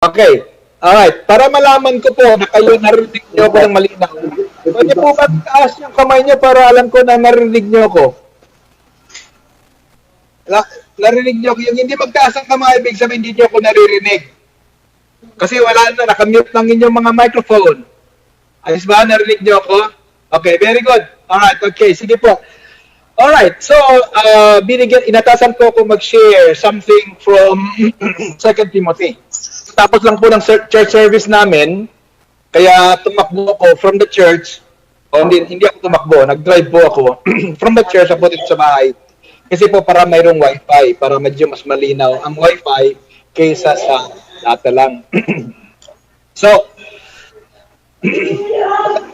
Okay. Alright. Para malaman ko po na kayo narinig niyo ako ng malinaw. Pwede po ba taas yung kamay niyo para alam ko na narinig niyo ako? Narinig niyo ako. Yung hindi magtaas ang kamay, ibig sabihin hindi niyo ako naririnig. Kasi wala na, nakamute lang inyong mga microphone. Ayos ba? Narinig niyo ako? Okay, very good. Alright, okay. Sige po. Alright, so inatasan ko kung mag-share something from 2 Timothy. Tapos lang po ng church service namin, kaya tumakbo ako from the church. Hindi ako tumakbo, nag-drive po ako from the church ako dito sa bahay. Kasi po para mayroong wifi, para medyo mas malinaw ang wifi kaysa sa data lang. So,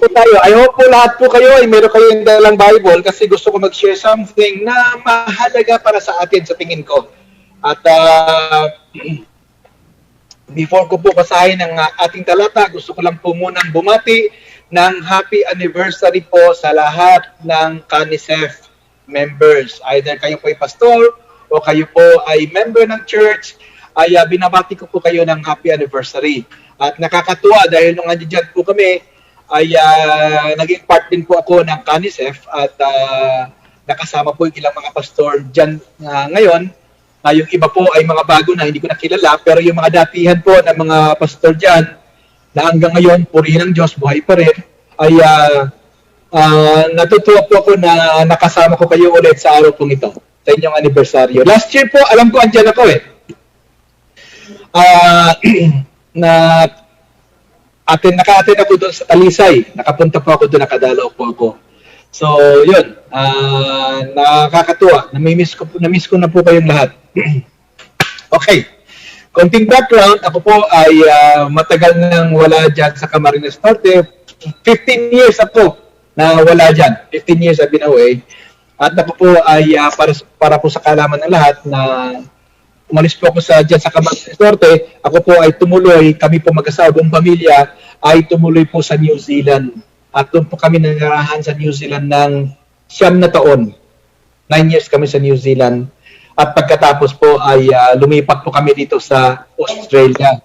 tayo. I hope po lahat po kayo ay meron kayong dalang Bible kasi gusto ko mag-share something na mahalaga para sa atin sa tingin ko. At before ko po basahin ang ating talata, gusto ko lang po munang bumati ng happy anniversary po sa lahat ng Canisef members. Either kayo po ay pastor o kayo po ay member ng church, ay binabati ko po kayo ng happy anniversary. At nakakatuwa dahil nung andyan po kami, ay naging part din po ako ng Canisef at nakasama po yung ilang mga pastor dyan ngayon. Yung iba po ay mga bago na hindi ko nakilala, pero yung mga datihan po ng mga pastor dyan na hanggang ngayon, purihin ng Diyos, buhay pa rin, ay natutuwa po ako na nakasama ko kayo ulit sa araw pong ito, sa inyong anibersaryo. Last year po, alam ko andyan ako naka-attend ako doon sa Talisay. Nakapunta po ako doon, nakadalaw po ako. So, yun. Nakakatuwa. Na-miss ko na po kayong lahat. Okay. Konting background. Ako po ay matagal nang wala dyan sa Camarines Norte. 15 years ako na wala dyan. 15 years I've been away. At ako po ay para po sa kaalaman ng lahat na umalis po ako dyan sa Camarines Norte. Ako po ay tumuloy, kami po mag-asawa, buong pamilya, ay tumuloy po sa New Zealand. At doon po kami nanirahan sa New Zealand ng 9 na taon. 9 years kami sa New Zealand. At pagkatapos po ay lumipat po kami dito sa Australia.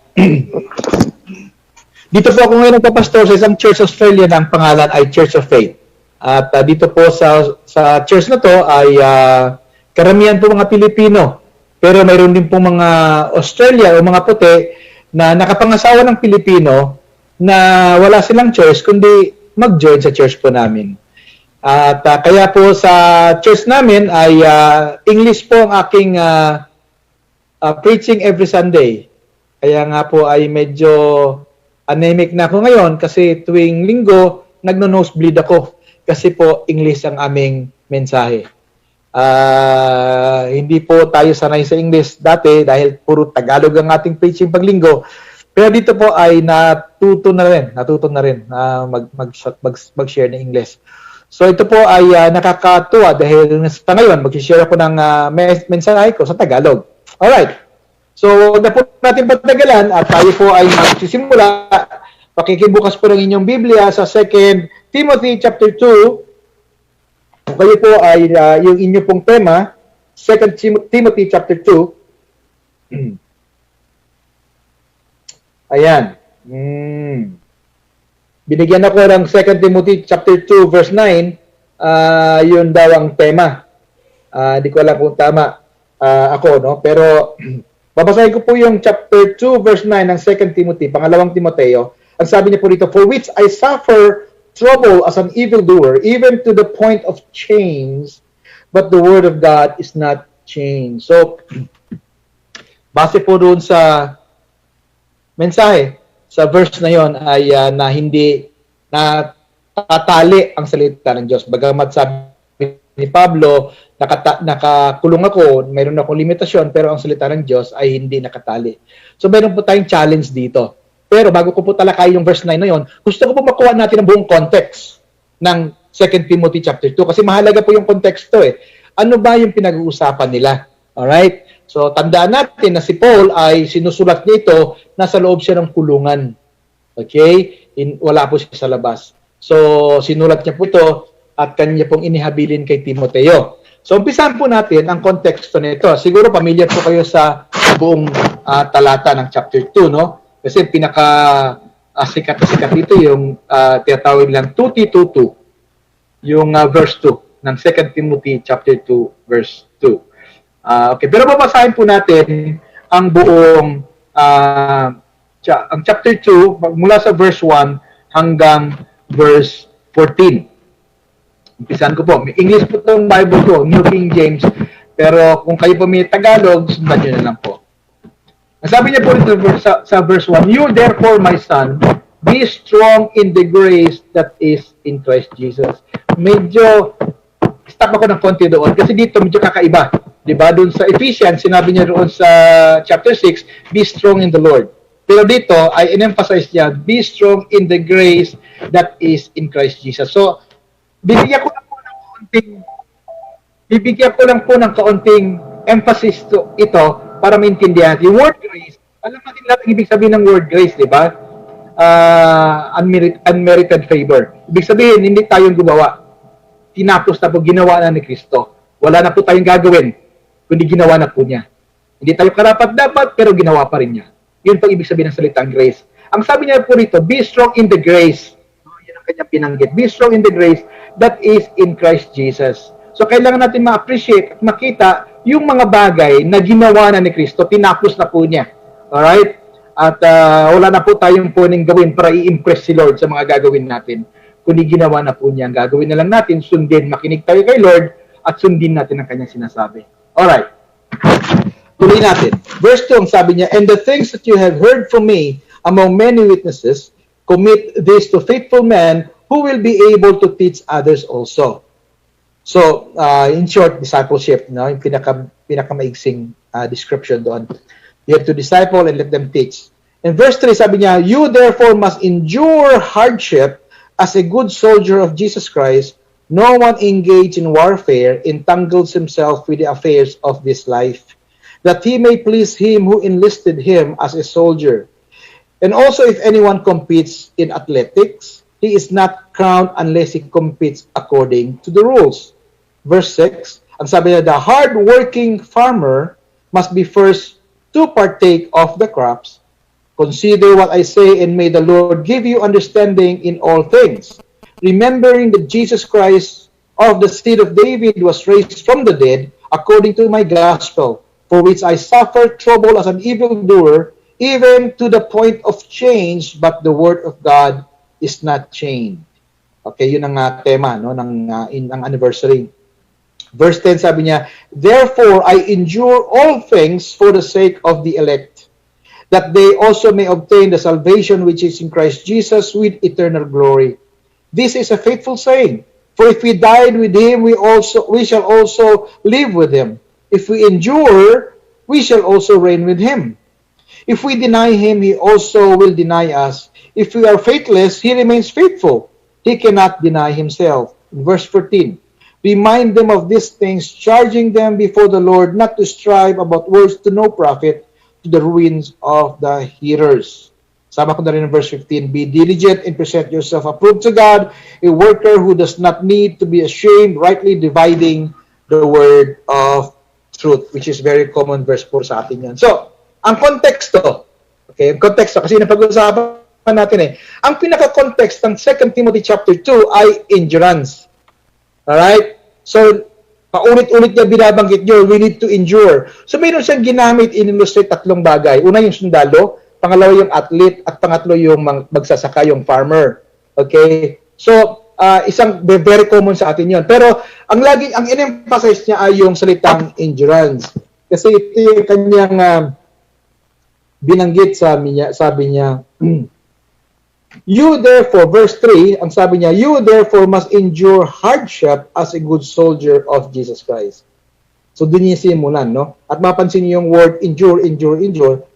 Dito po ako ngayon nagpapastor sa isang church sa Australia na ang pangalan ay Church of Faith. At dito po sa church na to ay karamihan po mga Pilipino. Pero mayroon din po mga Australia o mga puti na nakapangasawa ng Pilipino na wala silang choice kundi mag-join sa church po namin. At kaya po sa church namin ay English po ang aking preaching every Sunday. Kaya nga po ay medyo anemic na ako ngayon kasi tuwing linggo nagno-nosebleed ako kasi po English ang aming mensahe. Hindi po tayo sanay sa English dati dahil puro Tagalog ang ating preaching paglinggo. Pero dito po ay natuto na rin mag-share ng English. So ito po ay nakakatuwa dahil sa ngayon mag-share ako ng mensahe ko sa Tagalog. Alright. So huwag na po natin patagalan at tayo po ay magsisimula. Pakikibukas po ng inyong Biblia sa 2 Timothy chapter 2. Kung kayo po ay yung inyo pong tema, 2 Timothy chapter 2. Ayan. Binigyan ako ng 2 Timothy chapter 2 verse 9. Yun daw ang tema. Di ko alam kung tama ako, no? Pero babasahin ko po yung chapter 2 verse 9 ng 2 Timothy, pangalawang Timoteo. Ang sabi niya po dito, "For which I suffer trouble as an evildoer, even to the point of chains, but the word of God is not changed." So, base po doon sa mensahe, sa verse na yon ay na hindi natatali ang salita ng Diyos. Bagamat sabi ni Pablo, nakakulong ako, mayroon akong limitasyon, pero ang salita ng Diyos ay hindi nakatali. So, mayroon po tayong challenge dito. Pero bago ko po talakay yung verse 9 na yon, gusto ko po makuha natin ang buong context ng 2 Timothy chapter 2 kasi mahalaga po yung konteksto eh. Ano ba yung pinag-uusapan nila? Alright? So, tandaan natin na si Paul ay sinusulat nito, nasa loob siya ng kulungan. Okay? Wala po siya sa labas. So, sinulat niya po to at kanya pong inihabilin kay Timoteo. So, umpisahan po natin ang konteksto nito. Siguro, familiar po kayo sa buong talata ng chapter 2, no? Kasi pinaka sikat na sikat dito yung tinatawag lang 2T22, yung verse 2 ng 2 Timothy chapter 2 verse 2. Okay, pero babasahin po natin ang buong ang chapter 2 mula sa verse 1 hanggang verse 14. Umpisan ko po. May English po itong Bible ko, New King James. Pero kung kayo po may Tagalog, sundan nyo na lang po. Sabi niya po ito sa verse 1, "You therefore, my son, be strong in the grace that is in Christ Jesus." Medyo stop ako ng konti doon kasi dito medyo kakaiba. Diba? Doon sa Ephesians, sinabi niya doon sa chapter 6, "Be strong in the Lord." Pero dito, ay in-emphasize niya, "Be strong in the grace that is in Christ Jesus." So, bibigyan ko lang po ng kaunting emphasis to ito para maintindihan. Yung word grace, alam natin ibig sabihin ng word grace, di ba? Unmerited favor. Ibig sabihin, hindi tayong gumawa. Tinapos na po, ginawa na ni Kristo. Wala na po tayong gagawin, kundi ginawa na po niya. Hindi tayo karapat-dapat, pero ginawa pa rin niya. Yun po ibig sabihin ng salitang grace. Ang sabi niya po rito, "Be strong in the grace." Yan ang kanyang pinanggit. "Be strong in the grace that is in Christ Jesus." So, kailangan natin ma-appreciate at makita yung mga bagay na ginawa na ni Kristo, tinapos na po niya. Alright? At wala na po tayong pwedeng gawin para i-impress si Lord sa mga gagawin natin. Kundi ginawa na po niya. Ang gagawin na lang natin, sundin, makinig tayo kay Lord at sundin natin ang kanyang sinasabi. Alright. Tuloy natin. Verse 2, ang sabi niya, "And the things that you have heard from me among many witnesses, commit this to faithful men who will be able to teach others also." So, in short, discipleship, no? Yung pinakamaigsing description doon. You have to disciple and let them teach. In verse 3, sabi niya, "You therefore must endure hardship as a good soldier of Jesus Christ. No one engaged in warfare entangles himself with the affairs of this life, that he may please him who enlisted him as a soldier. And also if anyone competes in athletics, he is not crowned unless he competes according to the rules." Verse 6, ang sabi niya, "The hard-working farmer must be first to partake of the crops. Consider what I say, and may the Lord give you understanding in all things. Remembering that Jesus Christ of the seed of David was raised from the dead according to my gospel, for which I suffered trouble as an evildoer, even to the point of change, but the word of God is not chained." Okay, yun ang tema no, ng anniversary. Verse 10, sabi niya, "Therefore I endure all things for the sake of the elect, that they also may obtain the salvation which is in Christ Jesus with eternal glory. This is a faithful saying, for if we died with him, we shall also live with him. If we endure, we shall also reign with him. If we deny him, he also will deny us. If we are faithless, he remains faithful. He cannot deny himself." Verse 14, "Remind them of these things, charging them before the Lord not to strive about words to no profit, to the ruins of the hearers." Sama ko na rin in verse 15, "Be diligent and present yourself approved to God, a worker who does not need to be ashamed, rightly dividing the word of truth," which is very common verse 4 sa atin yan. So, ang konteksto, okay, ang konteksto, kasi napag-usapan natin ang pinaka-context ng 2 Timothy chapter 2 ay endurance. Alright? So, paulit-ulit niya binabanggit niyo, we need to endure. So, mayroon siyang ginamit in-illustrate tatlong bagay. Una yung sundalo, pangalawa yung athlete, at pangatlo yung magsasaka, yung farmer. Okay? So, isang very common sa atin yun. Pero, ang in-emphasize niya ay yung salitang endurance. Kasi ito yung kanyang binanggit, sabi niya, "You therefore," verse 3, ang sabi niya, "You therefore must endure hardship as a good soldier of Jesus Christ." So, doon niya simulan, no? At mapansin niyo yung word endure,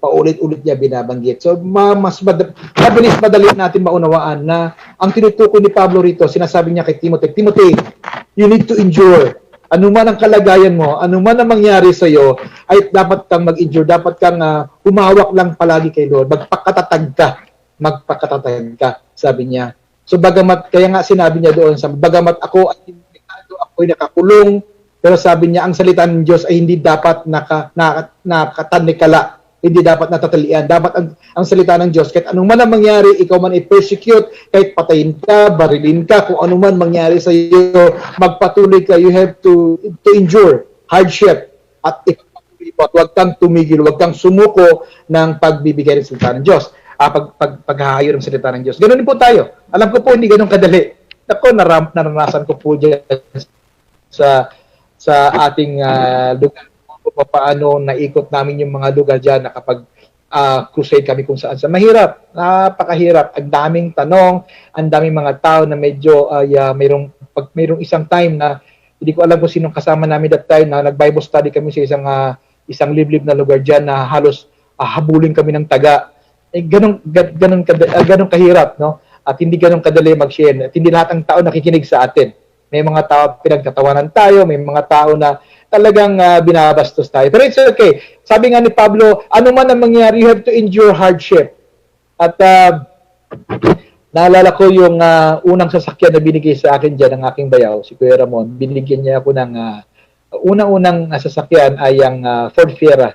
paulit-ulit niya binabanggit. So, madali natin maunawaan na ang tinutukoy ni Pablo rito, sinasabi niya kay Timothy, "Timothy, you need to endure. Ano man ang kalagayan mo, ano man ang mangyari sa iyo, ay dapat kang mag-endure, dapat kang humawak lang palagi kay Lord, magpakatatag ka," sabi niya. So, kaya nga sinabi niya doon, bagamat ako ay limitado, ako ay nakakulong, pero sabi niya, ang salita ng Diyos ay hindi dapat nakatanikala. hindi dapat natatalian. Dapat ang salita ng Diyos, kahit anong man ang mangyari, ikaw man i-persecute, kahit patayin ka, barilin ka, kung ano man mangyari sa iyo, magpatuloy ka. You have to endure hardship at ipagpatuloy pa. Huwag kang tumigil, huwag kang sumuko ng pagbibigay ng salita ng Diyos. Paghahayo ng salita ng Diyos. Ganun din po tayo. Alam ko po, hindi ganun kadali. Ako, naranasan ko po dyan sa ating lugar. Paano naikot namin yung mga lugar dyan na kapag crusade kami kung saan sa mahirap, napakahirap, ang daming tanong, ang daming mga tao na medyo mayroong isang time na hindi ko alam kung sinong kasama namin that time na nag-Bible study kami sa isang liblib na lugar dyan na halos habulin kami ng taga. Ganun kahirap, no? At hindi ganun kadali mag-share. At hindi lahat ng tao nakikinig sa atin. May mga tao pinagtatawanan tayo, may mga tao na talagang binabastos tayo. Pero it's okay. Sabi nga ni Pablo, ano man ang mangyari, you have to endure hardship. At naalala ko yung unang sasakyan na binigay sa akin dyan ng aking bayaw, si Kuya Ramon. Binigyan niya ako ng unang sasakyan ay ang Ford Fiera.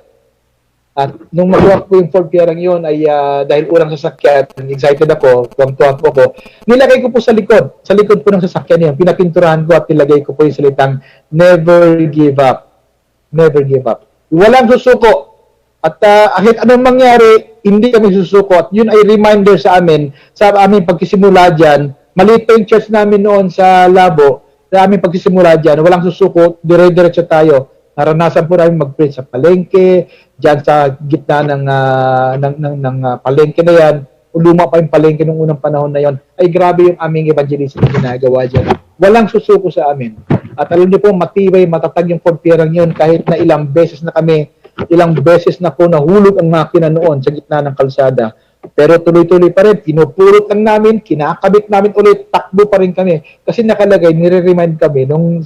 At nung magawa ko yung Ford Fiera yun ay dahil unang sasakyan, excited ako, tuwang-tuwang po ako, nilagay ko po sa likod po ng sasakyan yun, pinapinturahan ko at nilagay ko po yung salitang never give up. Never give up. Walang susuko. At kahit anong mangyari, hindi kami susuko. At yun ay reminder sa amin, sa aming pagsisimula dyan, maliit pa yung church namin noon sa Labo, sa aming pagsisimula dyan, walang susuko, dire-diretso tayo. Naranasan po namin mag-preach sa palengke, dyan sa gitna ng palengke na yan, luma pa yung palengke nung unang panahon na yon, ay grabe yung aming evangelism na ginagawa dyan. Walang susuko sa amin. At alam niyo po, matibay, matatag yung pagpirang yun, kahit na ilang beses na po nahulog ang makina noon sa gitna ng kalsada. Pero tuloy-tuloy pa rin, pinupurot lang namin, kinakabit namin ulit, takbo pa rin kami. Kasi nakalagay, nire-remind kami nung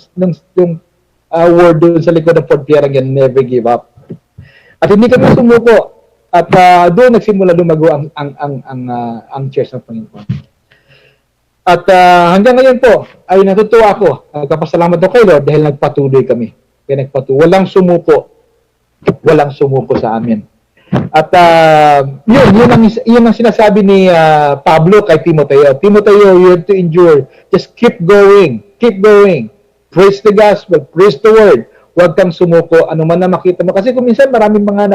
word doon sa likod ng Ford Fiera yan, never give up. At hindi kami sumuko. At doon nagsimula lumago ang church ng Panginoon. At hanggang ngayon po, ay natutuwa ako. Nagpapasalamat ako kay Lord dahil nagpatuloy kami. Kaya walang sumuko. Walang sumuko sa amin. At yun ang sinasabi ni Pablo kay Timoteo. Timoteo, you have to endure. Just keep going. Keep going. Praise the gospel, praise the word. Huwag kang sumuko, ano man na makita mo. Kasi kung minsan maraming mga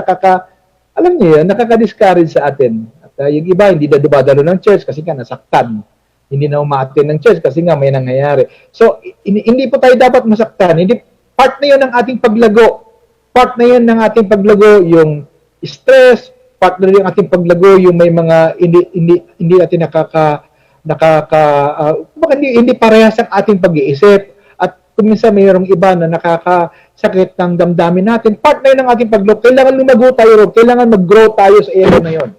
nakaka-discourage sa atin. At yung iba, hindi na dumadalo ng church kasi nga nasaktan. Hindi na umaattend ng church kasi nga may nangyayari. So, hindi po tayo dapat masaktan. Hindi, part na yun ng ating paglago. Part na yun ng ating paglago, yung stress, part na yun ng ating paglago, yung may mga hindi natin hindi parehas ang ating pag-iisip. Kung minsan mayroong iba na nakakasakit ng damdamin natin, part na yun ng ating pag-grow. Kailangan lumago tayo, kailangan mag-grow tayo sa area na yun.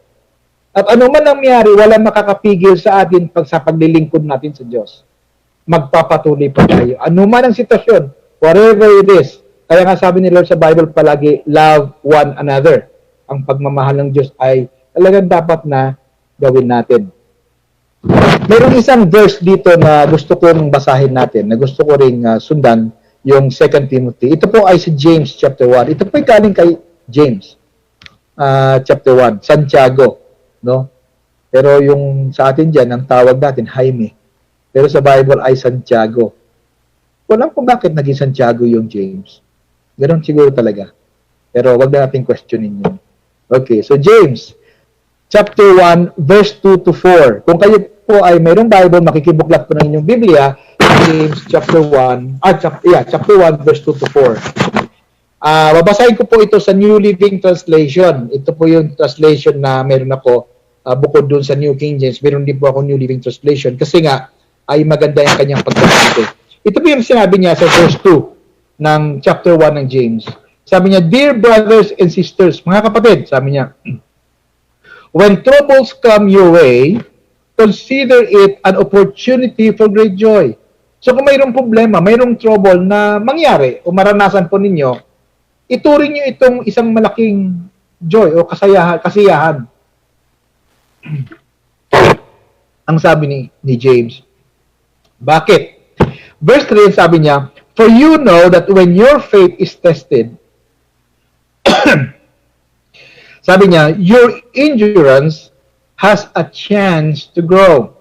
At ano man ang nangyari, walang makakapigil sa atin sa paglilingkod natin sa Diyos. Magpapatuloy pa tayo. Ano man ang sitwasyon, whatever it is. Kaya nga sabi ni Lord sa Bible palagi, love one another. Ang pagmamahal ng Diyos ay talagang dapat na gawin natin. Mayroong isang verse dito na gusto kong basahin natin, na gusto ko ring sundan, yung 2 Timothy. Ito po ay si James chapter 1. Ito po ay galing kay James chapter 1, Santiago, no? Pero yung sa atin diyan, ang tawag natin Jaime. Pero sa Bible ay Santiago. Walang kung bakit naging Santiago yung James. Ganoon siguro talaga. Pero wag na natin questionin yun. Okay, so James chapter 1, verse 2 to 4. Kung kayo po ay mayroong Bible, makikibuklat po ng inyong Biblia, James chapter 1, chapter 1, verse 2 to 4. Babasahin ko po ito sa New Living Translation. Ito po yung translation na meron ako, bukod dun sa New King James, meron din po ako New Living Translation. Kasi nga, ay maganda yung kanyang pagkakasito. Ito po yung sinabi niya sa verse 2 ng chapter 1 ng James. Sabi niya, Dear brothers and sisters, mga kapatid, sabi niya, when troubles come your way, consider it an opportunity for great joy. So kung mayroong problema, mayroong trouble na mangyari o maranasan po ninyo, ituring nyo itong isang malaking joy o kasiyahan. Ang sabi ni James. Bakit? Verse 3, sabi niya, for you know that when your faith is tested, Sabi niya, your endurance has a chance to grow.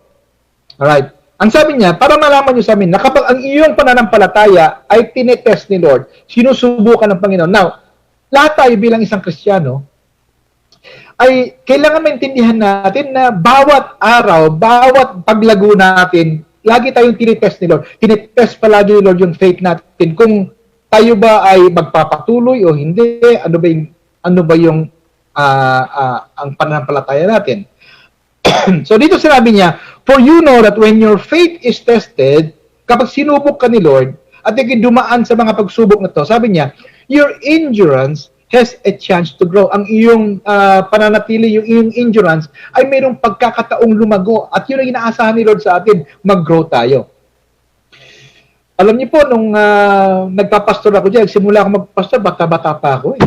Alright. Ang sabi niya, para malaman niyo sa amin na kapag ang iyong pananampalataya ay tinetest ni Lord, sinusubukan ng Panginoon. Now, lahat tayo bilang isang Kristiyano, ay kailangan maintindihan natin na bawat araw, bawat paglago natin, lagi tayong tinetest ni Lord. Tinetest palagi ni Lord yung faith natin. Kung tayo ba ay magpapatuloy o hindi, ano ba yung ang pananampalataya natin. So dito sinabi niya, for you know that when your faith is tested, kapag sinubok ka ni Lord, at dumaan sa mga pagsubok na to, sabi niya, your endurance has a chance to grow. Ang iyong pananatili, yung iyong endurance, ay mayroong pagkakataong lumago. At yun ang inaasahan ni Lord sa atin, mag-grow tayo. Alam niyo po, nung nagpapastor ako dyan, simula ako magpastor, bata-bata pa ako eh.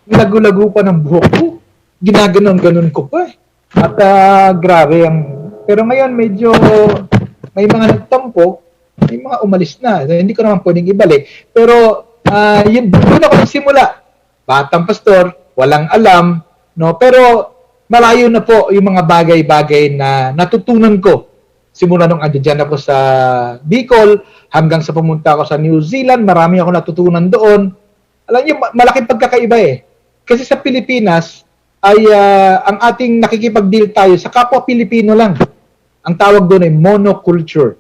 Lago-lago pa ng buhok ko. Ginaganon-ganon ko pa eh. At grabe ang... Pero ngayon medyo may mga nagtampo, may mga umalis na. Hindi ko naman pwedeng ibalik. Pero yun, doon ako nagsimula. Batang pastor, walang alam, no? Pero malayo na po yung mga bagay-bagay na natutunan ko. Simula nung andyan ako sa Bicol, hanggang sa pumunta ako sa New Zealand, marami ako natutunan doon. Alam niyo, malaking pagkakaiba eh. Kasi sa Pilipinas, ay ang ating nakikipag-deal tayo sa kapwa Pilipino lang. Ang tawag doon ay monoculture.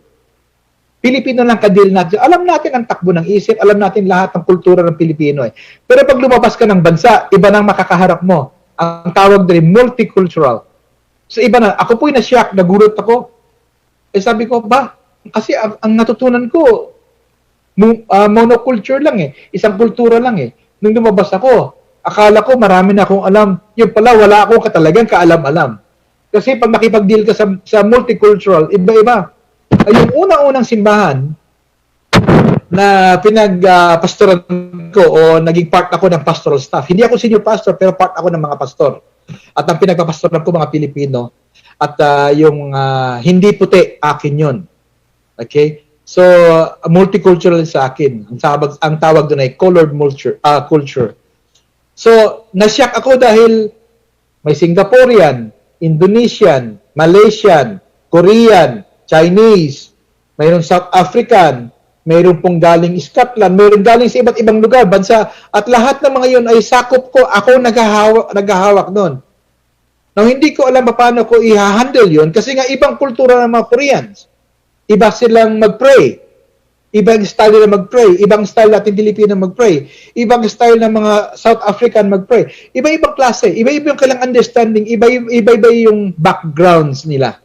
Pilipino lang ka-deal natin. Alam natin ang takbo ng isip, alam natin lahat ng kultura ng Pilipino eh. Pero pag lumabas ka ng bansa, iba nang makakaharap mo. Ang tawag doon ay multicultural. So iba na. Ako po'y na-shock, nagulat ako. Eh sabi ko, kasi ang natutunan ko, monoculture lang eh. Isang kultura lang eh. Nung lumabas ako, akala ko marami na akong alam. Yung pala, wala akong talagang kaalam-alam. Kasi pag makipag-deal ka sa multicultural, iba-iba. Ay, yung unang-unang simbahan na pinag-pastoran ko o naging part ako ng pastoral staff. Hindi ako senior pastor, pero part ako ng mga pastor. At ang pinagpapastoran ko mga Pilipino. At yung hindi puti, akin yun. Okay? So, multicultural sa akin. Ang tawag doon ay colored culture. So, nasyak ako dahil may Singaporean, Indonesian, Malaysian, Korean, Chinese, mayroong South African, mayroong pong galing Scotland, mayroong galing sa iba't ibang lugar, bansa, at lahat ng mga yun ay sakop ko, ako naghahawak nun. Now, hindi ko alam paano ko i-handle yun kasi nga ibang kultura ng mga Koreans. Iba silang mag-pray. Ibang style nila mag-pray. Ibang style natin Pilipino mag-pray. Ibang style ng mga South African mag-pray. Iba-ibang klase. Iba-iba yung kailang understanding. Iba-iba yung backgrounds nila.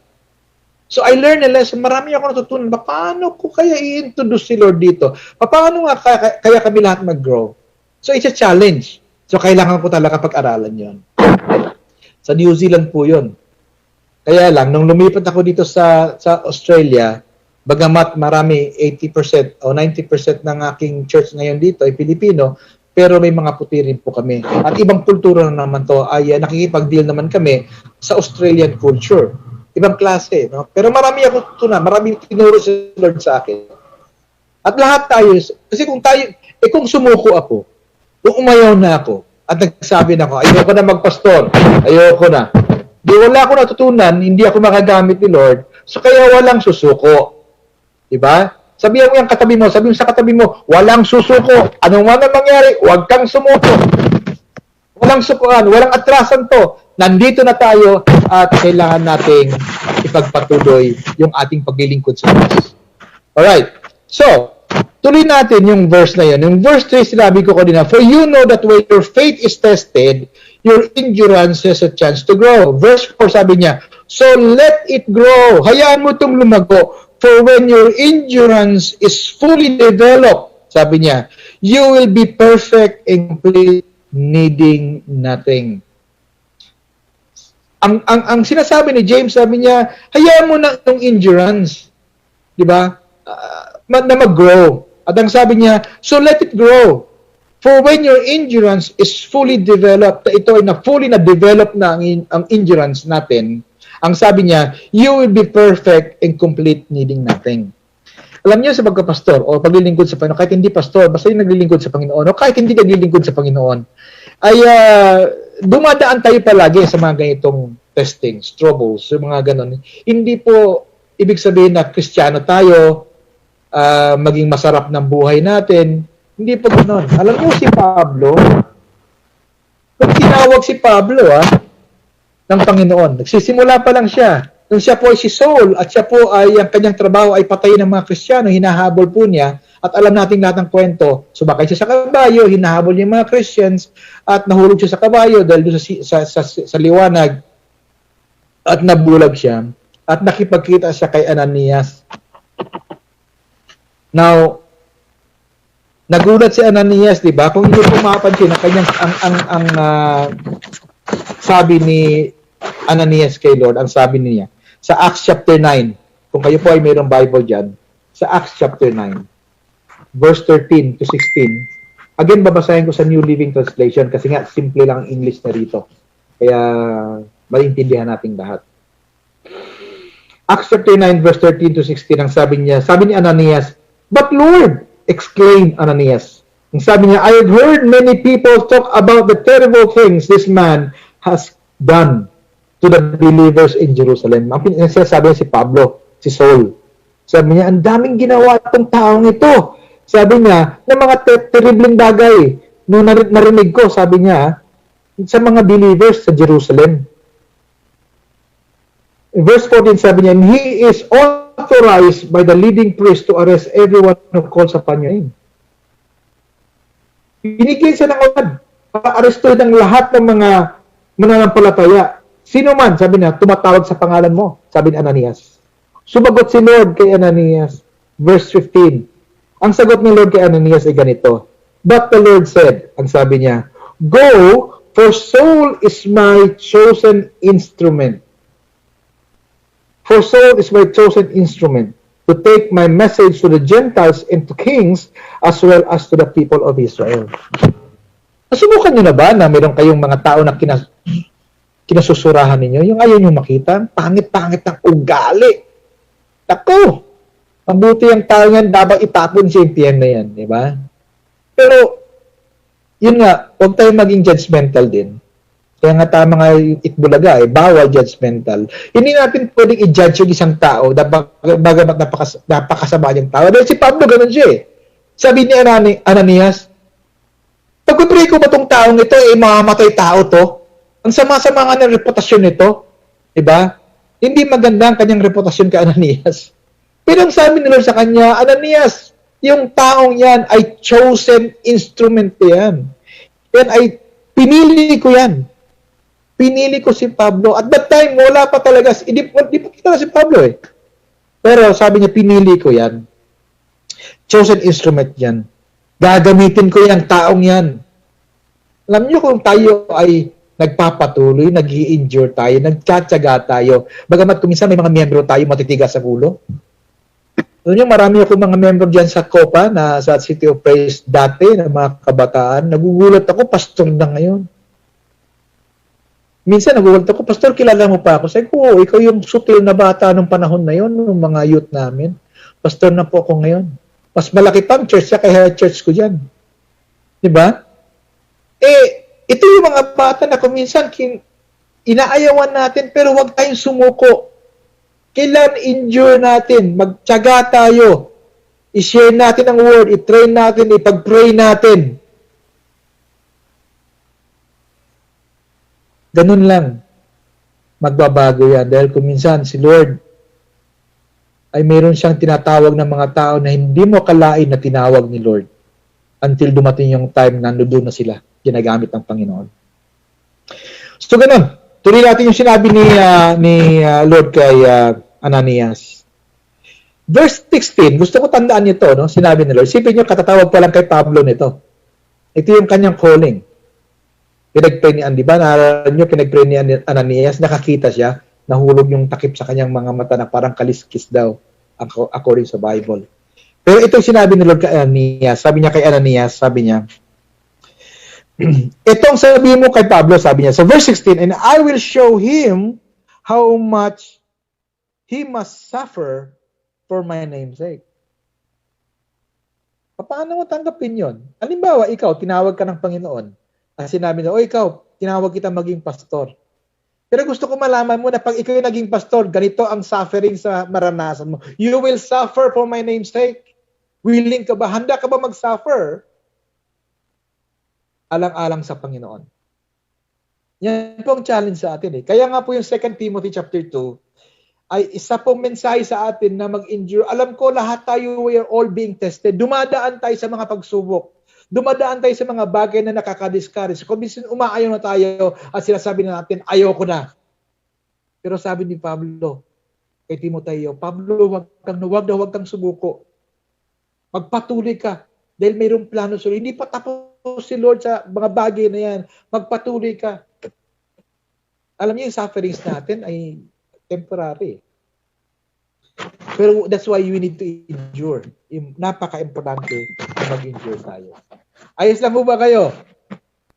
So I learned a lesson. Marami ako natutunan. Paano ko kaya i-introduce si Lord dito? Paano nga kaya kami lahat mag-grow? So it's a challenge. So kailangan ko talaga pag-aralan yon. Sa New Zealand po yun. Kaya lang, nung lumipat ako dito sa Australia, bagamat marami 80% o 90% ng aking church ngayon dito ay Pilipino, pero may mga puti rin po kami. At ibang kultura naman to ay nakikipag-deal naman kami sa Australian culture. Ibang klase, no? Pero marami ako tutunan, marami tinuro si Lord sa akin. At lahat tayo, kasi kung sumuko ako, kung umayaw na ako, at nagsabi na ako, ayoko na magpastor, ayoko na. Di wala ako natutunan, hindi ako makagamit ni Lord, so kaya walang susuko. Diba? Sabihan mo yung katabi mo, sabihin sa katabi mo, walang susuko. Anong man ang mangyari, huwag kang sumuko. Walang sukuan, walang atrasan to. Nandito na tayo at kailangan nating ipagpatuloy yung ating paglilingkod sa Diyos. Alright. So, tuloy natin yung verse na yun. Yung verse 3, sinabi ko kanina, for you know that when your faith is tested, your endurance has a chance to grow. Verse 4, sabi niya, so let it grow. Hayaan mo itong lumago. For when your endurance is fully developed, sabi niya, you will be perfect and complete, needing nothing. Ang sinasabi ni James, sabi niya, hayaan mo na itong endurance. Di ba? Na mag-grow. At ang sabi niya, so let it grow. For when your endurance is fully developed, ito ay fully na-develop na ang endurance natin, ang sabi niya, you will be perfect and complete, needing nothing. Alam niyo sa pagkapastor o paglilingkod sa Panginoon, kahit hindi pastor, basta yung naglilingkod sa Panginoon o kahit hindi naglilingkod sa Panginoon, ay dumadaan tayo palagi sa mga ganitong testing, troubles, yung mga ganon. Hindi po ibig sabihin na Kristiyano tayo, maging masarap ng buhay natin. Hindi po ganon. Alam niyo si Pablo, nung tinawag si Pablo ng Panginoon, nagsisimula pa lang siya. Nung siya po ay si Saul at siya po ay ang kanyang trabaho ay patayin ng mga Kristiyano, hinahabol po niya. At alam natin lahat ng kwento, sumakay siya sa kabayo, hinahabol niya yung mga Christians, at nahulog siya sa kabayo dahil doon sa liwanag, at nabulag siya, at nakipagkita siya kay Ananias. Now, nagulat si Ananias, di ba? Kung hindi po mapapansin, ang sabi ni Ananias kay Lord, ang sabi niya, sa Acts chapter 9, kung kayo po ay mayroong Bible dyan, sa Acts chapter 9, verse 13 to 16. Again, babasahin ko sa New Living Translation kasi nga simple lang ang English na rito. Kaya maintindihan natin lahat. Acts chapter 9 verse 13 to 16 ang sabi ni Ananias, "But Lord," exclaimed Ananias. Ang sabi niya, "I have heard many people talk about the terrible things this man has done to the believers in Jerusalem." Ang sinasabi niya si Pablo, si Saul. Sabi niya, ang daming ginawa itong taong ito. Sabi niya, ng mga terribleng bagay, nung narinig ko, sabi niya, sa mga believers sa Jerusalem. In verse 14, sabi niya, "He is authorized by the leading priest to arrest everyone who calls upon your name." Binigyan siya ng order para arestuhin ang lahat ng mga mananampalataya. Sino man, sabi niya, tumatawag sa pangalan mo, sabi ni Ananias. Sumagot si Lord kay Ananias. Verse 15. Ang sagot ni Lord kay Ananias ay ganito. "But the Lord said," ang sabi niya, "Go, for Saul is my chosen instrument. For Saul is my chosen instrument to take my message to the Gentiles and to kings as well as to the people of Israel." Nasubukan niyo na ba na mayroon kayong mga tao na kinasusurahan ninyo? Yung ayaw niyo makita, pangit-pangit ng ugali. Ako, mabuti ang tao yan, dapat itapon si ATM na yan, di ba? Pero, yun nga, huwag tayong maging judgmental din. Kaya nga tama nga yung Itbulaga, bawal judgmental. Hindi natin pwedeng i-judge yung isang tao, bagamat napakasama yung tao. Dahil si Pablo, ganun siya eh. Sabi ni Ananias, pag-pray ko ba itong taong ito, mamamatay tao to? Ang sama-sama nga ng reputasyon nito, di ba? Hindi maganda ang kanyang reputasyon kay Ananias. Pero ang sabi ni Lord sa kanya, Ananias, yung taong yan ay chosen instrument yan. Yan ay, pinili ko yan. Pinili ko si Pablo. At that time, wala pa talaga, hindi pa kita si Pablo eh. Pero sabi niya, pinili ko yan. Chosen instrument yan. Gagamitin ko yung taong yan. Alam niyo kung tayo ay nagpapatuloy, nag-i-endure tayo, nagtsatsaga tayo. Bagamat kuminsan may mga miyembro tayo matitigas sa ulo. Alam niyo, marami akong mga miyembro dyan sa COPA, na sa City of Praise dati, na mga kabataan. Nagugulat ako, pastor na ngayon. Minsan nagugulat ako, pastor, kilala mo pa ako? Sabi ko, ikaw yung sutil na bata nung panahon na yun, nung mga youth namin. Pastor na po ako ngayon. Mas malaki pang church siya kaya church ko dyan. Diba? Ito yung mga bata na kuminsan inaayawan natin pero huwag tayong sumuko. Kailan endure natin, magtiyaga tayo, i-share natin ang word, i-train natin, ipag-pray natin. Ganun lang. Magbabago yan dahil kuminsan si Lord ay mayroon siyang tinatawag ng mga tao na hindi mo kalain na tinawag ni Lord until dumating yung time na nandoon na sila, ginagamit ng Panginoon. So ganun. Tuloy natin yung sinabi ni Lord kay Ananias. Verse 16, gusto ko tandaan nito, no? Sinabi ni Lord. Sipin nyo, katatawag pa lang kay Pablo nito. Ito yung kanyang calling. Pinag-pray ni di ba? Naalala nyo, pinag-pray ni Ananias, nakakita siya, nahulog yung takip sa kanyang mga mata na parang kaliskis daw, according sa Bible. Pero itong sinabi ni Lord kay Ananias, sabi niya kay Ananias, sabi niya, itong sabi mo kay Pablo, sabi niya, sa verse 16, "And I will show him how much he must suffer for my name's sake." Paano mo tanggapin yun? Halimbawa, ikaw, tinawag ka ng Panginoon. At sinabi niya, ikaw, tinawag kita maging pastor. Pero gusto ko malaman mo na pag ikaw yung naging pastor, ganito ang suffering sa maranasan mo. You will suffer for my name's sake. Willing ka ba? Handa ka ba mag-suffer? Alang-alang sa Panginoon. Yan po ang challenge sa atin eh. Kaya nga po yung 2 Timothy chapter 2 ay isa pong mensahe sa atin na mag-endure. Alam ko lahat tayo, we are all being tested. Dumadaan tayo sa mga pagsubok. Dumadaan tayo sa mga bagay na nakaka-discourage. Kung minsan umaayaw na tayo at sinasabi na natin, ayoko na. Pero sabi ni Pablo kay Timoteo, Pablo, wag kang sumuko. Magpatuloy ka. Dahil mayroong plano sa Hindi pa tapos si Lord sa mga bagay na yan. Magpatuloy ka. Alam niyo yung sufferings natin ay temporary. Pero that's why we need to endure. Napaka-importante na mag-endure tayo. Ayos lang po ba kayo?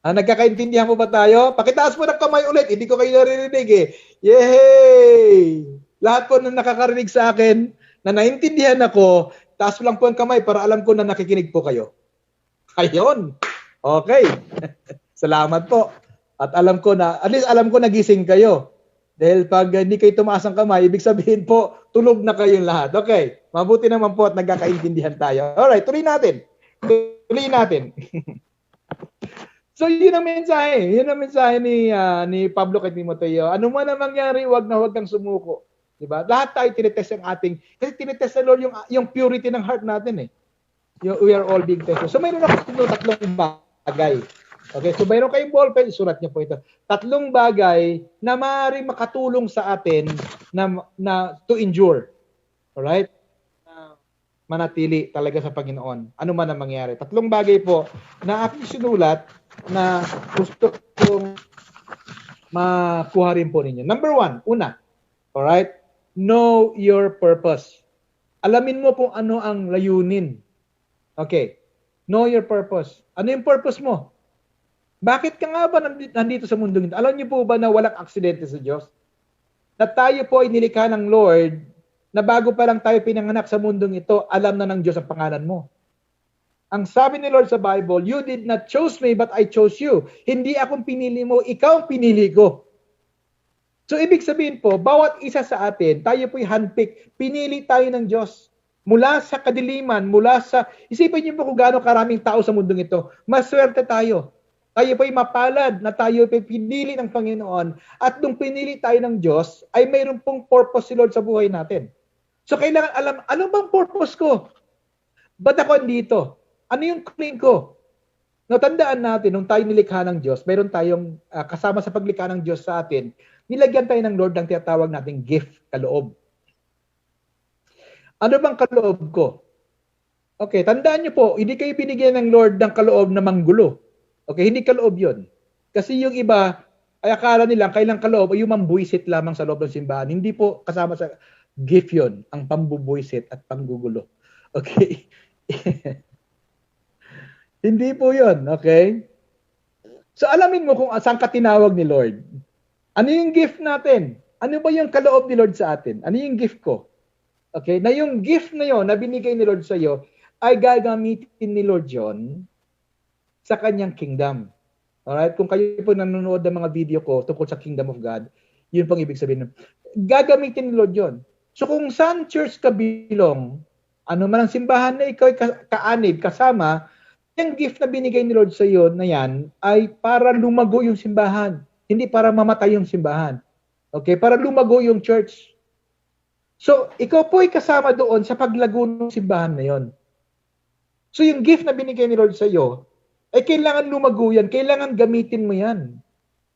Nagkakaintindihan mo ba tayo? Pakitaas mo ng kamay ulit. Hindi ko kayo naririnig eh. Yay! Lahat po na nakakarinig sa akin, na naintindihan ako, taas lang po ang kamay para alam ko na nakikinig po kayo. Ayun. Okay. Salamat po. At alam ko na, at least alam ko nagising kayo. Dahil pag hindi kayo tumaas ang kamay, ibig sabihin po, tulog na kayong lahat. Okay. Mabuti naman po at nagkakaintindihan tayo. Alright, tuloy natin. So, yun ang mensahe. Yun ang mensahe ni Pablo kay Timoteo. Ano man ang mangyari, wag kang sumuko. Diba? Lahat tayo tinetest ang ating, kasi tinetest na Lord yung purity ng heart natin eh. We are all being tested. So, mayroon ako tatlong bagay. Okay, so mayroon kayong ballpen, isulat niyo po ito. Tatlong bagay na maaaring makatulong sa atin na to endure. Alright? Manatili talaga sa Panginoon. Ano man ang mangyari. Tatlong bagay po na aking sinulat na gusto kong makuha rin po ninyo. Number 1, una. Alright? Know your purpose. Alamin mo kung ano ang layunin. Okay. Know your purpose. Ano yung purpose mo? Bakit ka nga ba nandito sa mundong ito? Alam niyo po ba na walang aksidente sa Diyos? Na tayo po ay nilikha ng Lord, na bago pa lang tayo pinanganak sa mundong ito, alam na ng Diyos ang pangalan mo. Ang sabi ni Lord sa Bible, you did not choose me, but I chose you. Hindi akong pinili mo, ikaw ang pinili ko. So, ibig sabihin po, bawat isa sa atin, tayo po'y handpick, pinili tayo ng Diyos. Mula sa kadiliman, isipin niyo po kung gaano karaming tao sa mundong ito, maswerte tayo. Tayo po'y mapalad na tayo po'y pinili ng Panginoon at nung pinili tayo ng Diyos, ay mayroon pong purpose si Lord sa buhay natin. So, kailangan alam, ano bang purpose ko? Ba't ako andito? Ano yung calling ko? Natandaan natin, nung tayo nilikha ng Diyos, mayroon tayong kasama sa paglikha ng Diyos sa atin, nilagyan tayo ng Lord ng tinatawag nating gift, kaloob. Ano bang kaloob ko? Okay, tandaan niyo po, hindi kayo binigyan ng Lord ng kaloob na manggulo. Okay, hindi kaloob yun. Kasi yung iba, ay akala nilang kailang kaloob ay yung mambuisit lamang sa loob ng simbahan. Hindi po kasama sa gift yun, ang pambubuisit at panggugulo. Okay? Hindi po yun, okay? So alamin mo kung saan ka tinawag ni Lord. Ano yung gift natin? Ano ba yung kaloob ni Lord sa atin? Ano yung gift ko? Okay? Na yung gift na yun, na binigay ni Lord sa iyo, ay gagamitin ni Lord John sa kanyang kingdom. Alright? Kung kayo po nanonood ng mga video ko tungkol sa kingdom of God, yun pong ibig sabihin. Gagamitin ni Lord yun. So kung saan church ka bilong, ano man ang simbahan na ikaw kaanib, kasama, yung gift na binigay ni Lord sa iyo na yan, ay para lumago yung simbahan. Hindi para mamatay yung simbahan. Okay? Para lumago yung church. So, ikaw po ay kasama doon sa paglago ng simbahan na yon. So, yung gift na binigay ni Lord sa iyo, ay kailangan lumago yan, kailangan gamitin mo yan.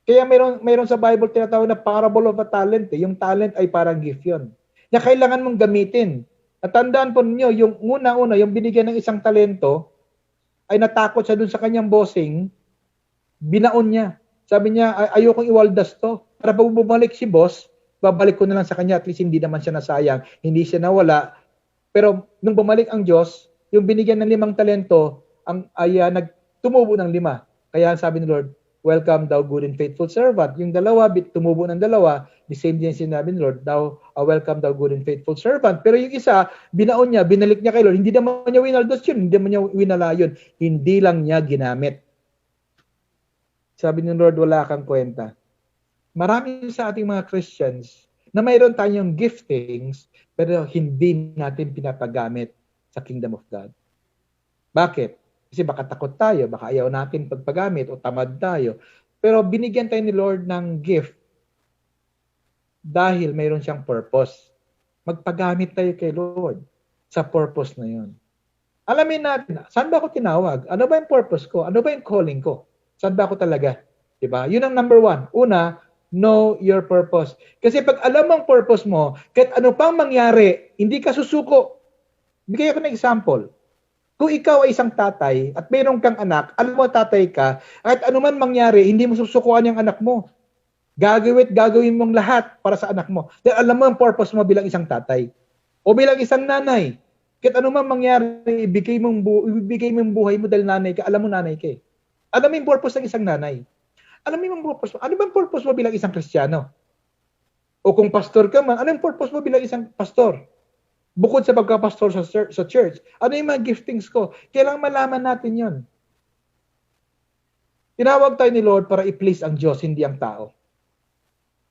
Kaya mayroon sa Bible tinatawag na parable of a talent. Yung talent ay parang gift yon. Na kailangan mong gamitin. At tandaan po ninyo, yung una-una, yung binigyan ng isang talento, ay natakot siya dun sa kanyang bossing, binaon niya. Sabi niya, ayokong iwaldas to. Para pag bumalik si boss, babalik ko na lang sa kanya, at least hindi naman siya nasayang, hindi siya nawala. Pero nung bumalik ang Diyos, yung binigyan ng 5 talento, tumubo ng 5. Kaya sabi ni Lord, welcome thou good and faithful servant. Yung 2, tumubo ng 2, the same din sinabi ni Lord, welcome thou good and faithful servant. Pero yung isa, binaon niya, binalik niya kay Lord, hindi naman niya winaldos yun, hindi naman niya winala yun, hindi lang niya ginamit. Sabi ni Lord, wala kang kwenta. Marami sa ating mga Christians na mayroon tayong giftings pero hindi natin pinapagamit sa kingdom of God. Bakit? Kasi baka takot tayo, baka ayaw natin pagpagamit o tamad tayo. Pero binigyan tayo ni Lord ng gift dahil mayroon siyang purpose. Magpagamit tayo kay Lord sa purpose na yun. Alamin natin, saan ba ako tinawag? Ano ba yung purpose ko? Ano ba yung calling ko? Saan ba ako talaga? Diba? Yun ang number one. Una, know your purpose. Kasi pag alam mo ang purpose mo, kahit ano pang mangyari, hindi ka susuko. Bigay ako ng example. Kung ikaw ay isang tatay at mayroon kang anak, alam mo tatay ka, at ano man mangyari, hindi mo susukuan yung anak mo. Gagawin mong lahat para sa anak mo. Dahil alam mo ang purpose mo bilang isang tatay. O bilang isang nanay. Kahit ano man mangyari, ibigay mong buhay mo dahil nanay ka. Alam mo nanay ka eh. Alam mo yung purpose ng isang nanay. Alam mo yung purpose mo. Ano bang purpose mo bilang isang Kristiyano? O kung pastor ka man, ano yung purpose mo bilang isang pastor? Bukod sa pagka-pastor sa church, ano yung mga giftings ko? Kailangan malaman natin yon. Tinawag tayo ni Lord para i-please ang Diyos, hindi ang tao.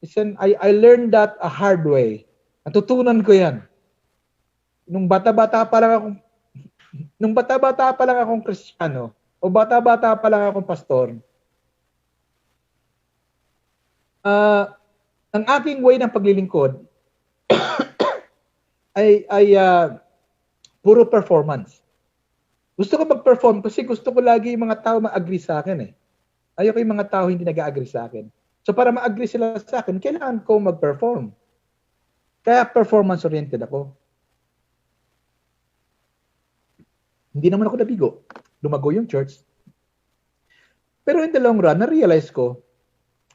Listen, I learned that a hard way. Natutunan ko yan. Nung bata-bata pa lang akong Kristiyano, o bata-bata pa lang akong pastor, ang aking way ng paglilingkod ay puro performance. Gusto ko mag-perform kasi gusto ko lagi yung mga tao ma-agree sa akin eh. Ayoko yung mga tao hindi nag-agree sa akin. So para ma-agree sila sa akin, kailangan ko mag-perform. Kaya performance-oriented ako. Hindi naman ako nabigo. Lumago yung church. Pero in the long run, na-realize ko,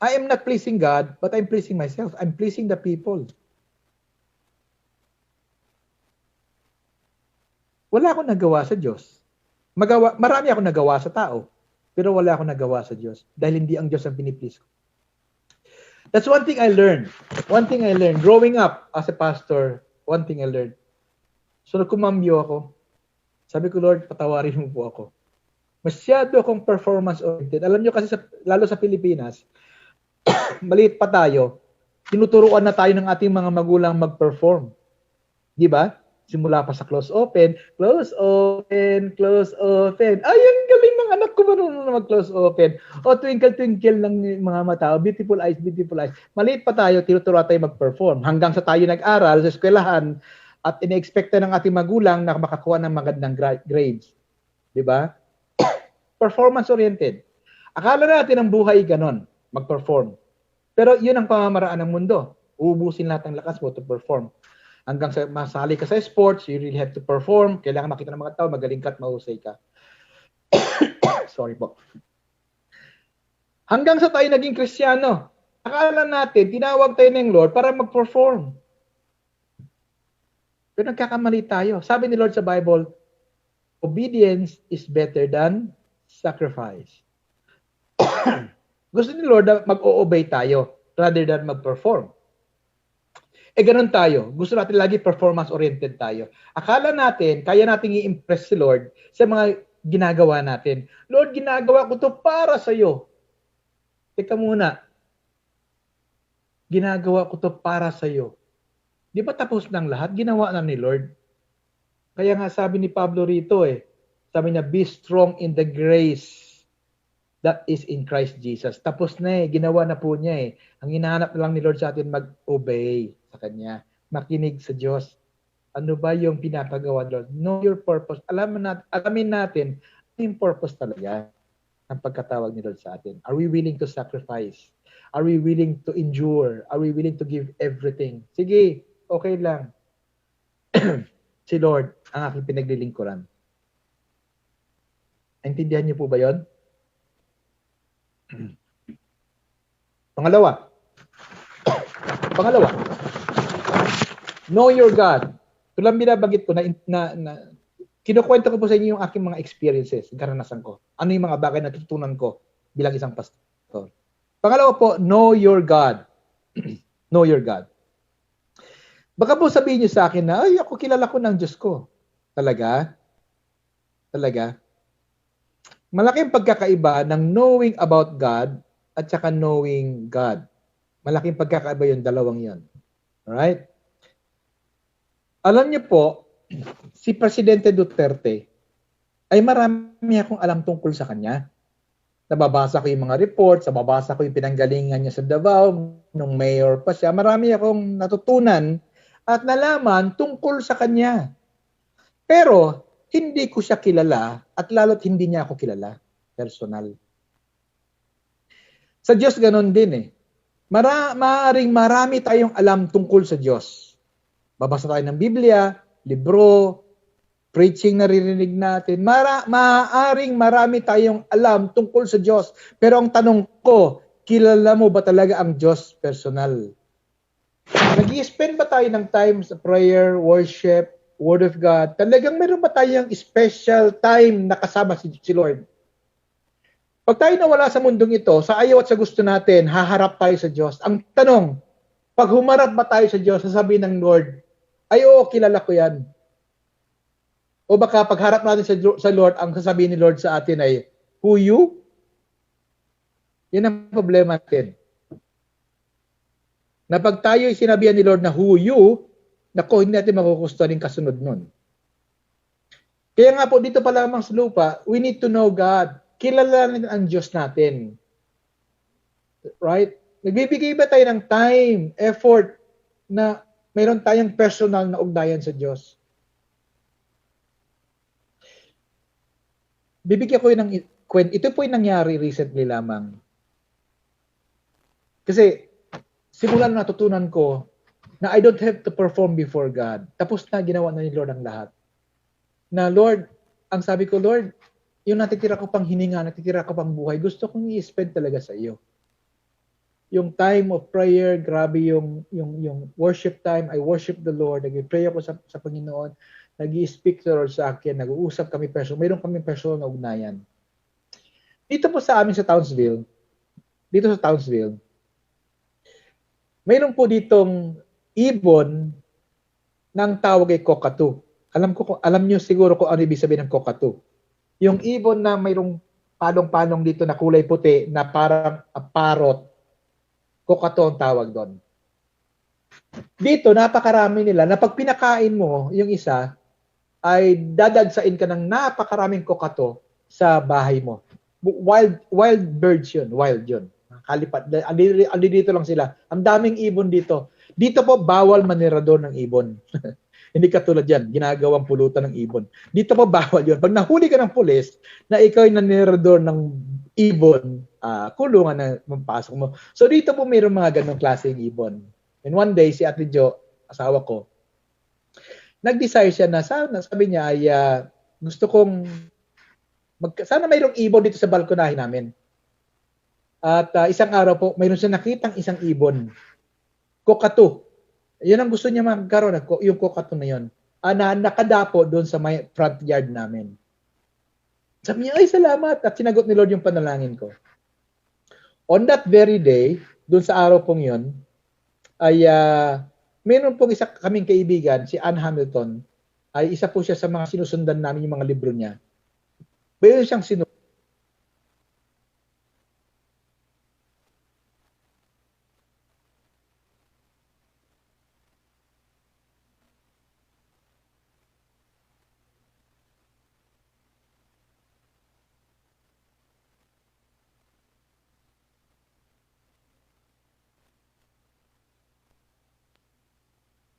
I am not pleasing God, but I'm pleasing myself. I'm pleasing the people. Wala akong nagawa sa Diyos. Marami akong nagawa sa tao, pero wala akong nagawa sa Diyos dahil hindi ang Diyos ang piniplease ko. That's one thing I learned. One thing I learned. Growing up as a pastor, one thing I learned. So, kumambyo ako. Sabi ko, Lord, patawarin mo po ako. Masyado akong performance-oriented. Alam nyo kasi, lalo sa Pilipinas, maliit pa tayo, tinuturuan na tayo ng ating mga magulang mag-perform. Di ba? Simula pa sa close open. Ay, ang galing ng anak ko marunong na mag-close open. O, twinkle-twinkle lang yung mga mata. Beautiful eyes, beautiful eyes. Maliit pa tayo, tinuturuan tayo mag-perform. Hanggang sa tayo nag-aral sa eskwelahan at ine-expecta ng ating magulang na makakuha ng magandang grades. Di ba? Performance-oriented. Akala natin ang buhay ganon, mag-perform. Pero yun ang pamamaraan ng mundo. Uubusin lahat ng lakas mo to perform. Hanggang sa masali ka sa sports, you really have to perform. Kailangan makita ng mga tao, magaling ka at mahusay ka. Sorry po. Hanggang sa tayo naging Kristiyano, akala natin, tinawag tayo ng Lord para mag-perform. Pero nagkakamali tayo. Sabi ni Lord sa Bible, obedience is better than sacrifice. Gusto ni Lord na mag-o-obey tayo rather than mag-perform. Ganun tayo. Gusto natin lagi performance-oriented tayo. Akala natin, kaya natin i-impress si Lord sa mga ginagawa natin. Lord, ginagawa ko to para sa'yo. Teka muna. Ginagawa ko to para sa'yo. Di ba tapos ng lahat? Ginawa na ni Lord. Kaya nga sabi ni Pablo rito sabi niya, be strong in the grace that is in Christ Jesus. Tapos na ginawa na po niya Ang hinahanap na lang ni Lord sa atin, mag-obey sa Kanya. Makinig sa Diyos. Ano ba yung pinapagawa, Lord? Know your purpose. Alamin natin yung purpose talaga ng pagkatawag ni Lord sa atin. Are we willing to sacrifice? Are we willing to endure? Are we willing to give everything? Sige, okay lang. Si Lord ang aking pinaglilingkuran. Naintindihan niyo po ba yon? Pangalawa, know your God. Tulang binabanggit ko na kinukwento ko po sa inyo yung aking mga experiences, karanasan ko. Ano yung mga bagay na natutunan ko bilang isang pastor. Pangalawa po, know your God. Know your God. Baka po sabihin niyo sa akin na, ay, ako kilala ko ng Diyos ko. Talaga? Talaga? Malaking pagkakaiba ng knowing about God at saka knowing God. Malaking pagkakaiba yung dalawang yon. Alright? Alam niyo po, si Presidente Duterte ay marami akong alam tungkol sa kanya. Nababasa ko yung mga reports, nababasa ko yung pinanggalingan niya sa Davao nung mayor pa siya. Marami akong natutunan at nalaman tungkol sa kanya. Pero hindi ko siya kilala at lalo't hindi niya ako kilala personal. Sa Diyos ganon din eh. Maaaring marami tayong alam tungkol sa Diyos. Babasa tayo ng Biblia, libro, preaching naririnig natin. Maaaring marami tayong alam tungkol sa Diyos. Pero ang tanong ko, kilala mo ba talaga ang Diyos personal? Nag-i-spend ba tayo ng time sa prayer, worship, Word of God? Talagang meron ba tayong special time na kasama si Lord? Pag tayo nawala sa mundong ito, sa ayaw at sa gusto natin, haharap tayo sa Diyos. Ang tanong, pag humarap ba tayo sa Diyos, sasabihin ng Lord, ay oo, kilala ko yan. O baka pagharap natin sa Lord, ang sasabihin ni Lord sa atin ay, who you? Yan ang problema natin. Na pag tayo sinabihan ni Lord na who you, nako, hindi natin makukustuhan yung kasunod nun. Kaya nga po, dito pa lamang sa lupa, we need to know God. Kilala natin ang Diyos natin. Right? Nagbibigay ba tayo ng time, effort, na mayroon tayong personal na ugnayan sa Diyos? Bibigyan ko ng kwento. Ito po yung nangyari recently lamang. Kasi, simula na natutunan ko na I don't have to perform before God. Tapos na ginawa na ni Lord ang lahat. Na Lord, ang sabi ko, Lord, yung natitira ko pang hininga, natitira ko pang buhay, gusto kong i-spend talaga sa iyo. Yung time of prayer, grabe yung worship time, I worship the Lord, nag-pray ako sa Panginoon, nag-i-speak the Lord sa akin, nag-uusap kami personal, mayroon kami personal na ugnayan. Dito po sa amin sa Townsville, mayroon po ditong ibon ng tawag ay kokatu. Alam niyo siguro kung ano ibig sabihin ng kokatu. Yung ibon na mayroong palong-palong dito na kulay puti na parang parrot, kokatu ang tawag doon. Dito, napakarami nila na pag pinakain mo yung isa, ay dadagsain ka ng napakaraming kokatu sa bahay mo. Wild birds yun, wild yun. Kalipat, ali dito lang sila. Ang daming ibon dito. Dito po, bawal manirador ng ibon. Hindi katulad yan, ginagawang pulutan ng ibon. Dito po bawal yun. Pag nahuli ka ng pulis na ikaw ay nanirador ng ibon, kulungan na mapasok mo. So dito po mayroong mga ganong klaseng ibon. And one day, si Ate Jo, asawa ko, nag-desire siya na sabi niya ay gusto kong, sana mayroong ibon dito sa balkonahe namin. At isang araw po, mayroon siya nakitang isang ibon. Kokatu. Yun ang gusto niya magkaroon, yung kokatu na yun. Na nakadapo doon sa may front yard namin. Sabi niya, ay salamat. At sinagot ni Lord yung panalangin ko. On that very day, doon sa araw pong yun, ay meron pong isa kaming kaibigan, si Ann Hamilton, ay isa po siya sa mga sinusundan namin yung mga libro niya. Mayroon siyang sinusundan.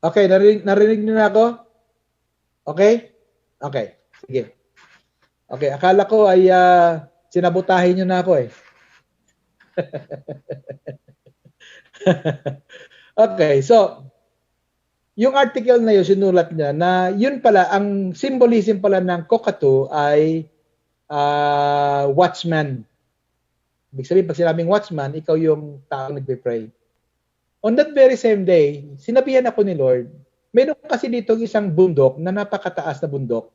Okay, narinig niyo na ako? Okay? Okay, sige. Okay, akala ko ay sinabotahin niyo na ako eh. Okay, so yung article na yun, sinulat niya na yun pala, ang symbolism pala ng kokatu ay watchman. Ibig sabihin, pag sinabing watchman, ikaw yung taong nagpe-pray. On that very same day, sinabihan ako ni Lord, meron kasi dito isang bundok na napakataas na bundok.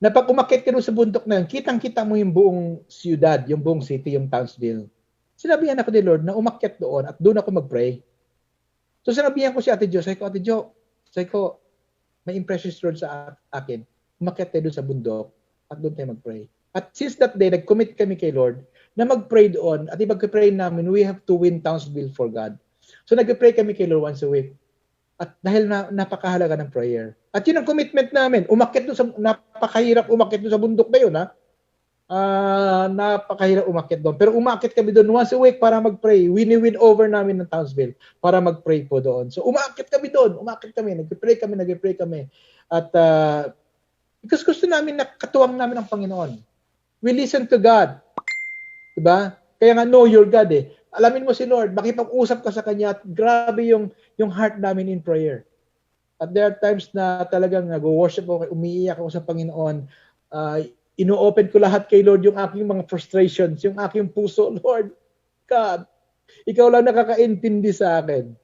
Na pag umakyat ka doon sa bundok na yun, kitang-kita mo yung buong siyudad, yung buong city, yung Townsville. Sinabihan ako ni Lord na umakyat doon at doon ako mag-pray. So sinabihan ko si Ate Jo, sabi ko, may impression si Lord sa akin. Umakyat tayo doon sa bundok at doon tayo mag-pray. At since that day, nag-commit kami kay Lord na mag-pray doon. At i-pray namin, we have to win Townsville for God. So nag-pray kami kay Lord once a week. At dahil napakahalaga ng prayer. At yun ang commitment namin. Napakahirap umakyat doon sa bundok na yun, ha? Napakahirap umakyat doon. Pero umakyat kami doon once a week para mag-pray. Win over namin ng Townsville para mag-pray po doon. So umakyat kami doon. Nag-pray kami. At because gusto namin na katuwang namin ang Panginoon. We listen to God. Diba? Kaya nga, know your God eh. Alamin mo si Lord, makipag-usap ka sa Kanya at grabe yung heart namin in prayer. At there are times na talagang nag-worship ako, umiiyak ako sa Panginoon. Ino-open ko lahat kay Lord yung aking mga frustrations, yung aking puso. Lord, God, ikaw lang nakakaintindi sa akin.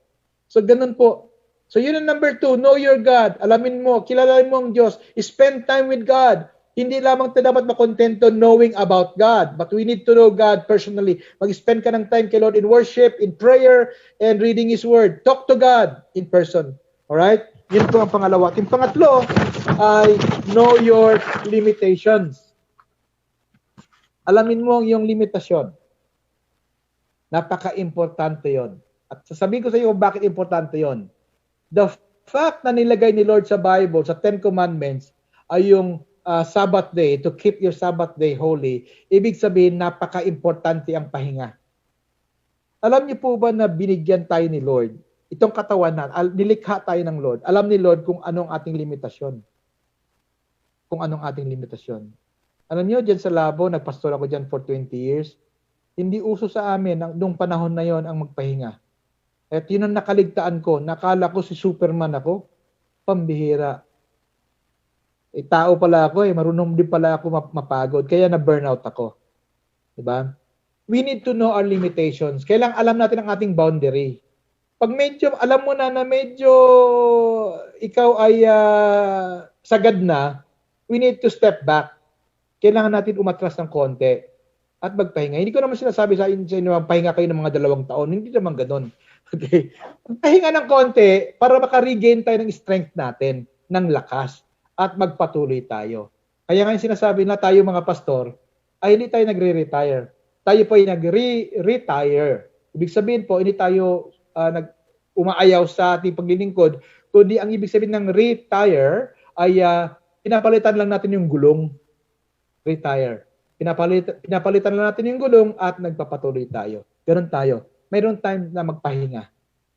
So, ganun po. So, yun ang number 2, know your God. Alamin mo, kilalanin mo ang Diyos. Spend time with God. Hindi lamang tayo dapat makontento knowing about God, but we need to know God personally. Mag-spend ka ng time kay Lord in worship, in prayer, and reading His Word. Talk to God in person. Alright? Yun po ang pangalawa. Yung pangatlo ay know your limitations. Alamin mo yung limitasyon. Napaka-importante yon. At sasabihin ko sa iyo bakit importante yon. The fact na nilagay ni Lord sa Bible, sa Ten Commandments, ay yung Sabbath day, to keep your Sabbath day holy, ibig sabihin napaka-importante ang pahinga. Alam niyo po ba na binigyan tayo ni Lord? Itong katawan na, nilikha tayo ng Lord. Alam ni Lord kung anong ating limitasyon. Alam niyo, dyan sa Labo, nagpastor ako dyan for 20 years. Hindi uso sa amin, nung panahon na yon ang magpahinga. At yun ang nakaligtaan ko. Nakala ko si Superman ako. Pambihira. Tao pala ako marunong din pala ako mapagod. Kaya na-burnout ako. Diba? We need to know our limitations. Kailangan alam natin ang ating boundary. Pag medyo, alam mo na medyo ikaw ay sagad na, we need to step back. Kailangan natin umatras ng konti at magpahinga. Hindi ko naman sinasabi sa inyo, pahinga kayo ng mga 2 taon. Hindi naman ganoon. Okay? Pahinga ng konti para maka-regain tayo ng strength natin, ng lakas, at magpatuloy tayo. Kaya nga yung sinasabi na tayo mga pastor, ay hindi tayo nagre-retire. Tayo po ay nag-retire. Ibig sabihin po, hindi tayo umaayaw sa ating paglilingkod, kundi ang ibig sabihin ng retire ay pinapalitan lang natin yung gulong. Retire. Pinapalitan lang natin yung gulong at nagpapatuloy tayo. Ganun tayo. Mayroon time na magpahinga.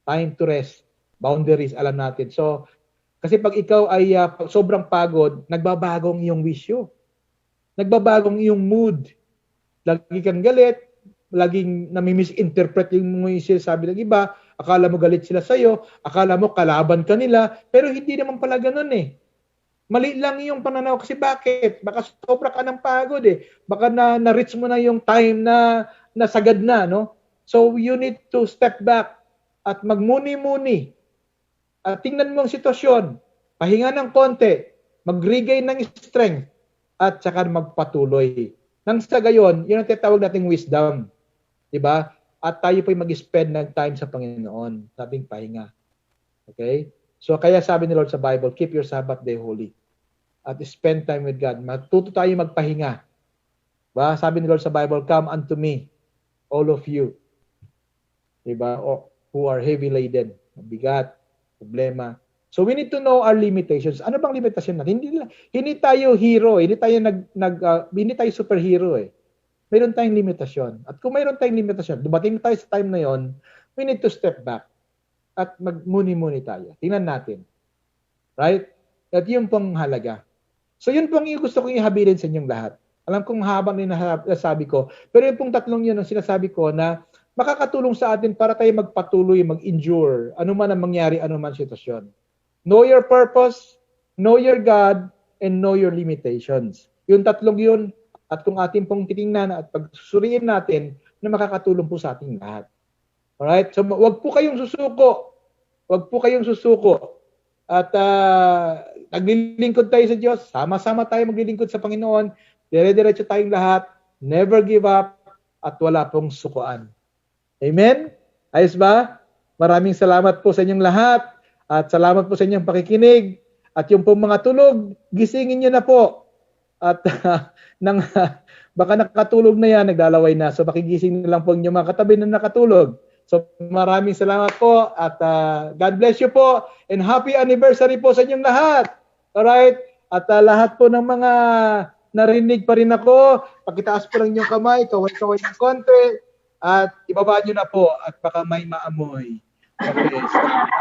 Time to rest. Boundaries, alam natin. So, kasi pag ikaw ay sobrang pagod, nagbabagong iyong wisyo. Nagbabagong iyong mood. Lagi kang galit, laging nami-misinterpret yung mga sabi ng iba, akala mo galit sila sa'yo, akala mo kalaban ka nila, pero hindi naman pala ganun eh. Mali lang yung pananaw kasi bakit? Baka sobra ka ng pagod eh. Baka na-reach mo na yung time na nasagad na, no? So you need to step back at magmuni-muni. At tingnan mo ang sitwasyon, pahinga ng konti, mag-regain ng strength, at saka magpatuloy. Nang sa gayon, yun ang tinatawag nating wisdom. Diba? At tayo po'y mag-spend ng time sa Panginoon, sabing pahinga. Okay? So, kaya sabi ni Lord sa Bible, keep your Sabbath day holy. At spend time with God. Matuto tayo magpahinga. Diba? Sabi ni Lord sa Bible, come unto me, all of you. Diba? Who are heavy laden, mabigat, problema. So we need to know our limitations. Ano bang limitasyon natin? Hindi tayo hero, hindi tayo superhero eh. Mayroon tayong limitasyon. At kung mayroon tayong limitasyon, dumating tayo sa time na yon, we need to step back at magmuni-muni tayo. Tingnan natin. Right? At yun pong halaga. So yun pong gusto kong ihabilin sa inyong lahat. Alam kong habang nasabi ko, pero yung pong tatlong yun ang sinasabi ko na makakatulong sa atin para tayo magpatuloy, mag-endure, ano man ang mangyari, ano man sitwasyon. Know your purpose, know your God, and know your limitations. Yung tatlong yun, at kung ating pong titingnan at pagsusuriin natin, na makakatulong po sa ating lahat. Alright? So, wag po kayong susuko. Wag po kayong susuko. At naglilingkod tayo sa Diyos, sama-sama tayo maglilingkod sa Panginoon, dire-diretso tayong lahat, never give up, at wala pong sukuan. Amen? Ayos ba? Maraming salamat po sa inyong lahat at salamat po sa inyong pakikinig at yung pong mga tulog, gisingin nyo na po at nang baka nakatulog na yan, naglalaway na. So makigising na lang po yung mga katabi na nakatulog. So maraming salamat po at God bless you po and happy anniversary po sa inyong lahat. Alright? At lahat po ng mga narinig pa rin ako, pakitaas po lang yung kamay, kaway-kaway ng konti at ibaba nyo na po at baka may maamoy. Okay. So,